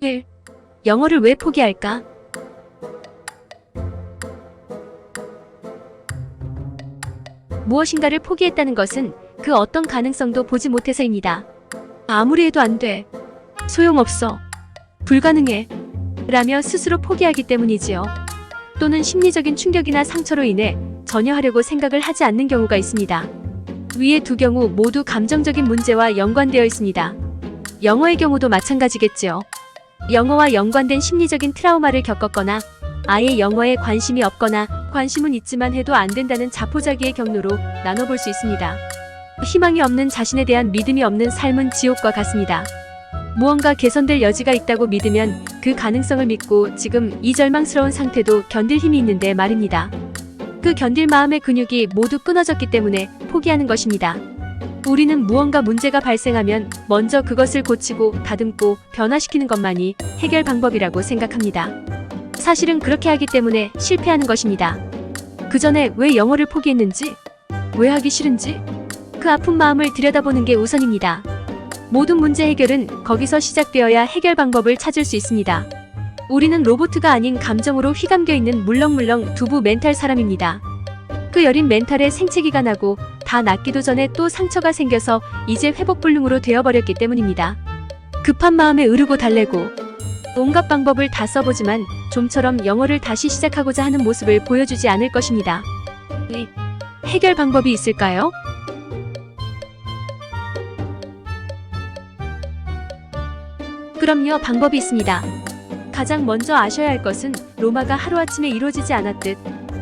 1. 영어를 왜 포기할까? 무엇인가를 포기했다는 것은 그 어떤 가능성도 보지 못해서입니다. 아무리 해도 안 돼. 소용없어. 불가능해. 라며 스스로 포기하기 때문이지요. 또는 심리적인 충격이나 상처로 인해 전혀 하려고 생각을 하지 않는 경우가 있습니다. 위의 두 경우 모두 감정적인 문제와 연관되어 있습니다. 영어의 경우도 마찬가지겠지요. 영어와 연관된 심리적인 트라우마를 겪었거나 아예 영어에 관심이 없거나 관심은 있지만 해도 안 된다는 자포자기의 경로로 나눠볼 수 있습니다. 희망이 없는 자신에 대한 믿음이 없는 삶은 지옥과 같습니다. 무언가 개선될 여지가 있다고 믿으면 그 가능성을 믿고 지금 이 절망스러운 상태도 견딜 힘이 있는데 말입니다. 그 견딜 마음의 근육이 모두 끊어졌기 때문에 포기하는 것입니다. 우리는 무언가 문제가 발생하면 먼저 그것을 고치고 다듬고 변화시키는 것만이 해결 방법이라고 생각합니다. 사실은 그렇게 하기 때문에 실패하는 것입니다. 그 전에 왜 영어를 포기했는지, 왜 하기 싫은지, 그 아픈 마음을 들여다보는 게 우선입니다. 모든 문제 해결은 거기서 시작되어야 해결 방법을 찾을 수 있습니다. 우리는 로봇가 아닌 감정으로 휘감겨 있는 물렁물렁 두부 멘탈 사람입니다. 그 여린 멘탈에 생채기가 나고 다 낫기도 전에 또 상처가 생겨서 이제 회복불능으로 되어버렸기 때문입니다. 급한 마음에 으르고 달래고 온갖 방법을 다 써보지만 좀처럼 영어를 다시 시작하고자 하는 모습을 보여주지 않을 것입니다. 해결 방법이 있을까요? 그럼요, 방법이 있습니다. 가장 먼저 아셔야 할 것은 로마가 하루아침에 이루어지지 않았듯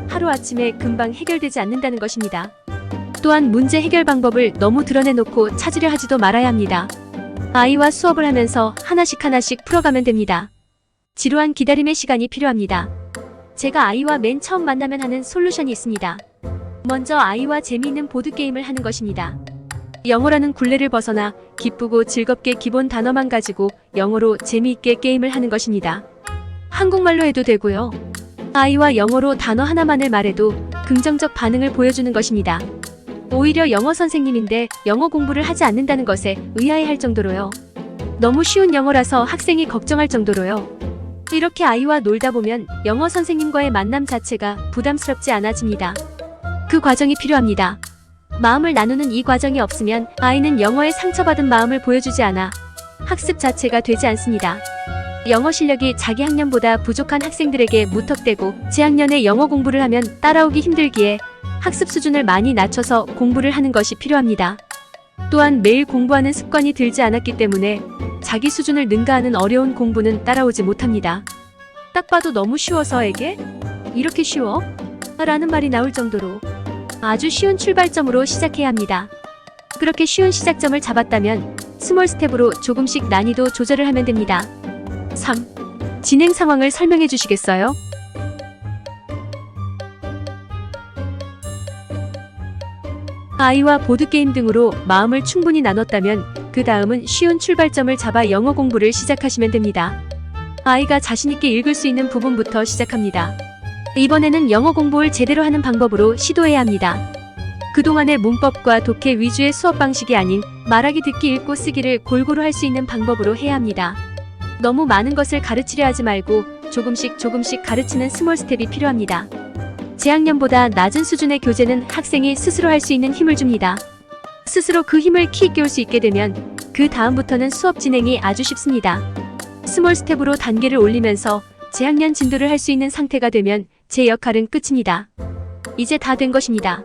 하루아침에 금방 해결되지 않는다는 것입니다. 또한 문제 해결 방법을 너무 드러내놓고 찾으려 하지도 말아야 합니다. 아이와 수업을 하면서 하나씩 풀어가면 됩니다. 지루한 기다림의 시간이 필요합니다. 제가 아이와 맨 처음 만나면 하는 솔루션이 있습니다. 먼저 아이와 재미있는 보드게임을 하는 것입니다. 영어라는 굴레를 벗어나 기쁘고 즐겁게 기본 단어만 가지고 영어로 재미있게 게임을 하는 것입니다. 한국말로 해도 되고요. 아이와 영어로 단어 하나만을 말해도 긍정적 반응을 보여주는 것입니다. 오히려 영어 선생님인데 영어 공부를 하지 않는다는 것에 의아해할 정도로요. 너무 쉬운 영어라서 학생이 걱정할 정도로요. 이렇게 아이와 놀다 보면 영어 선생님과의 만남 자체가 부담스럽지 않아집니다. 그 과정이 필요합니다. 마음을 나누는 이 과정이 없으면 아이는 영어에 상처받은 마음을 보여주지 않아 학습 자체가 되지 않습니다. 영어 실력이 자기 학년보다 부족한 학생들에게 무턱대고 재학년에 영어 공부를 하면 따라오기 힘들기에 학습 수준을 많이 낮춰서 공부를 하는 것이 필요합니다. 또한 매일 공부하는 습관이 들지 않았기 때문에 자기 수준을 능가하는 어려운 공부는 따라오지 못합니다. 딱 봐도 너무 쉬워서에게 이렇게 쉬워? 라는 말이 나올 정도로 아주 쉬운 출발점으로 시작해야 합니다. 그렇게 쉬운 시작점을 잡았다면 스몰 스텝으로 조금씩 난이도 조절을 하면 됩니다. 3. 진행 상황을 설명해 주시겠어요? 아이와 보드게임 등으로 마음을 충분히 나눴다면 그 다음은 쉬운 출발점을 잡아 영어 공부를 시작하시면 됩니다. 아이가 자신있게 읽을 수 있는 부분부터 시작합니다. 이번에는 영어 공부를 제대로 하는 방법으로 시도해야 합니다. 그동안의 문법과 독해 위주의 수업 방식이 아닌 말하기, 듣기, 읽고, 쓰기를 골고루 할 수 있는 방법으로 해야 합니다. 너무 많은 것을 가르치려 하지 말고 조금씩 가르치는 스몰 스텝이 필요합니다. 재학년보다 낮은 수준의 교재는 학생이 스스로 할 수 있는 힘을 줍니다. 스스로 그 힘을 키워올 수 있게 되면 그 다음부터는 수업 진행이 아주 쉽습니다. 스몰 스텝으로 단계를 올리면서 재학년 진도를 할 수 있는 상태가 되면 제 역할은 끝입니다. 이제 다 된 것입니다.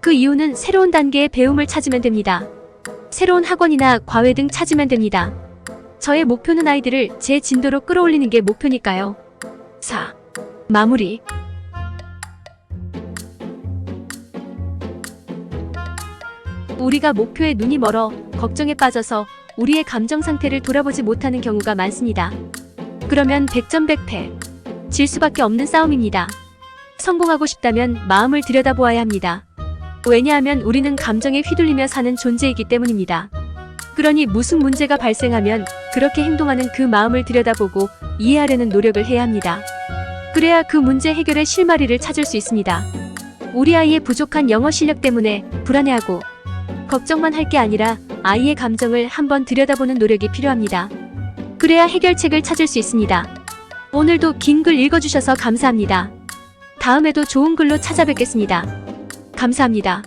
그 이후는 새로운 단계의 배움을 찾으면 됩니다. 새로운 학원이나 과외 등 찾으면 됩니다. 저의 목표는 아이들을 제 진도로 끌어올리는 게 목표니까요. 4. 마무리. 우리가 목표에 눈이 멀어 걱정에 빠져서 우리의 감정 상태를 돌아보지 못하는 경우가 많습니다. 그러면 100점 100패. 질 수밖에 없는 싸움입니다. 성공하고 싶다면 마음을 들여다보아야 합니다. 왜냐하면 우리는 감정에 휘둘리며 사는 존재이기 때문입니다. 그러니 무슨 문제가 발생하면 그렇게 행동하는 그 마음을 들여다보고 이해하려는 노력을 해야 합니다. 그래야 그 문제 해결의 실마리를 찾을 수 있습니다. 우리 아이의 부족한 영어 실력 때문에 불안해하고 걱정만 할 게 아니라 아이의 감정을 한번 들여다보는 노력이 필요합니다. 그래야 해결책을 찾을 수 있습니다. 오늘도 긴 글 읽어주셔서 감사합니다. 다음에도 좋은 글로 찾아뵙겠습니다. 감사합니다.